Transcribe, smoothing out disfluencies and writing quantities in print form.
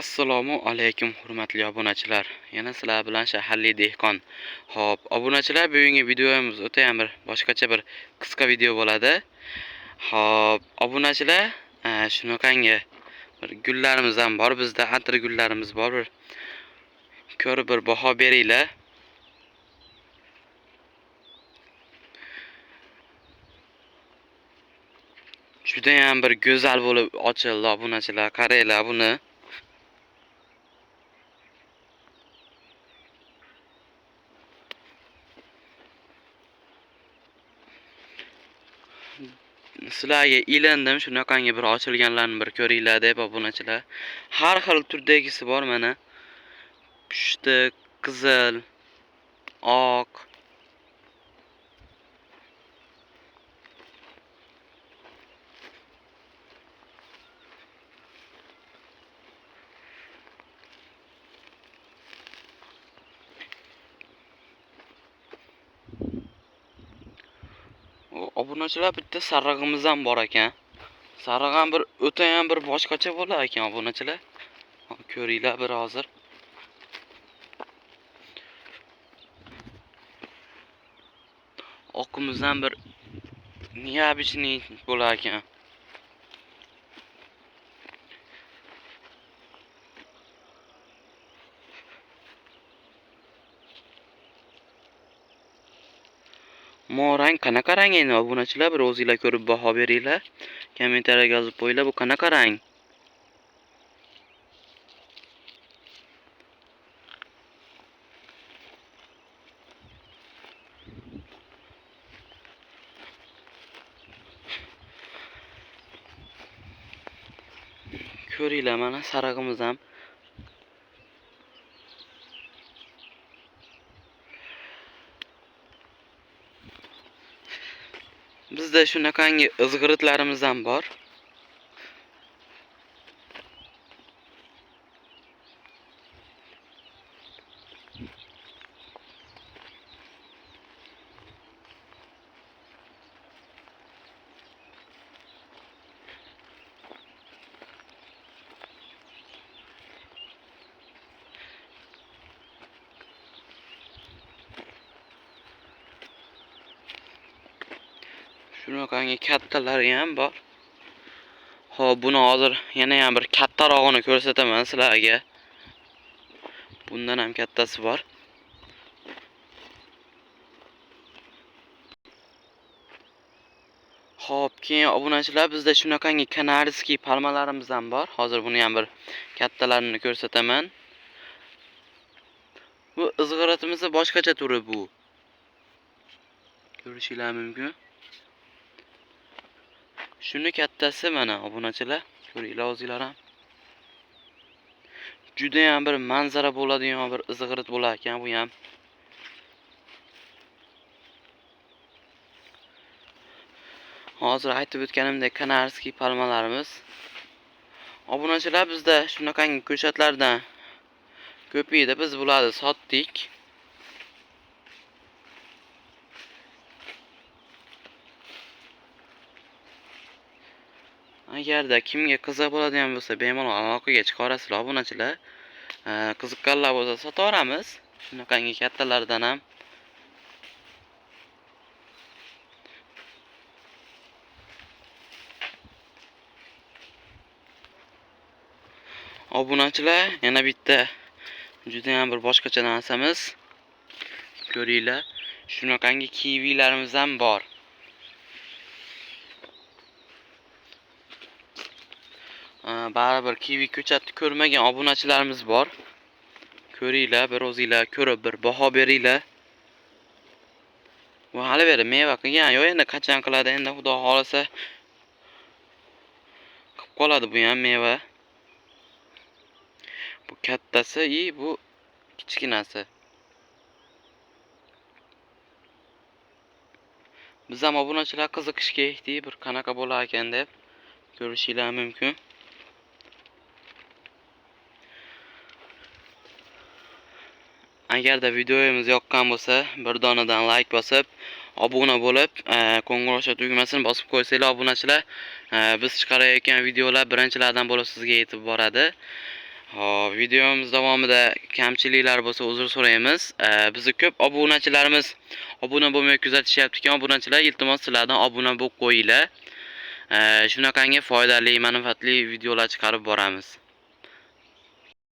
Assalomu alaykum hurmatli obunachilar. Yana sizlar bilan Shaharli dehqon. Xo'p, obunachilar, bugungi videomiz o'ta ham bir boshqacha bir qisqa video bo'ladi. Xo'p, obunachilar, shunaqangi bir gullarimiz ham bor, bizda atir gullarimiz bor. Bir ko'rib bir baho beringlar. Juda ham bir go'zal bo'lib ochildi obunachilar. Qaranglar buni. Sizlarga ilindim shunaqangi bir ochilganlarni bir ko'ringlar deb obunachilar. Har xil turdagisi bor mana. Pushti, qizil, oq. Obunachilar, bitta sarig'imiz ham bor ekan. Sarig'i ham bir o'ta ham bir boshqacha bo'lar ekan obunachilar. Ko'ringlar bir hozir. Oqimiz ham bir neobычный bo'lar ekan. Morang qanaqa rang endi obunachilar? Bir o'zingizlar ko'rib baho beringlar. Kommentariyaga yozib qo'yinglar, bu qanaqa rang? Ko'ringlar, mana sarig'imiz ham. Bizda shunaqangi izg'iritlarimiz ham bor. Shunaqangi kattalari ham bor. Xo'p, buni hozir yana ham bir kattarog'ini ko'rsataman sizlarga. Bundan ham kattasi bor. Xo'p, keyin obunachilar, bizda shunaqangi kanarskiy palmalarimiz ham bor. Hozir buni ham bir kattalarini ko'rsataman. Bu izg'iritimizni boshqacha turi bu. Ko'rishingiz mumkin. Shuni kattasi mana obunachilar, ko'ringlar o'zingizlar ham. Juda ham bir manzara bo'ladigan bir izg'irit bo'lar ekan bu ham. Hozir aytib o'tganimdek kanarskiy palmalarimiz. Obunachilar, bizda shunaqangi ko'chatlardan ko'paydi, biz bularni sotdik. Agarda kimga qiziq bo'ladigan bo'lsa, bemalol aloqaga chiqarasizlar obunachilar. Qiziqqanlar bo'lsa sotaveramiz. Shunaqangi kattalardan ham. Obunachilar, yana bitta juda ham bir boshqacha narsamiz. Ko'ringlar, shunaqangi kivilarimiz ham bor. Baribir kivi ko'chatni ko'rmagan obunachilarimiz bor. Ko'ringlar, bir o'zingizlar ko'rib bir baho beringlar. Bu hali beri meva qilgan, yo'q endi qachon qiladi, endi xudo xolasa qilib qoladi bu ham meva. Bu kattasi, bu kichkinasi. Biz ham obunachilar qiziqishga etdik, bir qanaqa bo'lar ekan deb ko'rishingiz mumkin. Agarda videomiz yoqqan bo'lsa, bir donadan like bosib, obuna bo'lib, qo'ng'iroqcha tugmasini bosib qo'ysanglar obunachilar, biz chiqarayotgan videolar birinchilardan bo'lib sizga yetib boradi. Hop, videomiz davomida kamchiliklar bo'lsa uzr so'raymiz. Bizni ko'p obunachilarimiz obuna bo'lmay kuzatishyapti ekan. Obunachilar, iltimos sizlardan obuna bo'lib qo'yinglar. Shunaqangi foydali, manfaatli videolar chiqarib boramiz.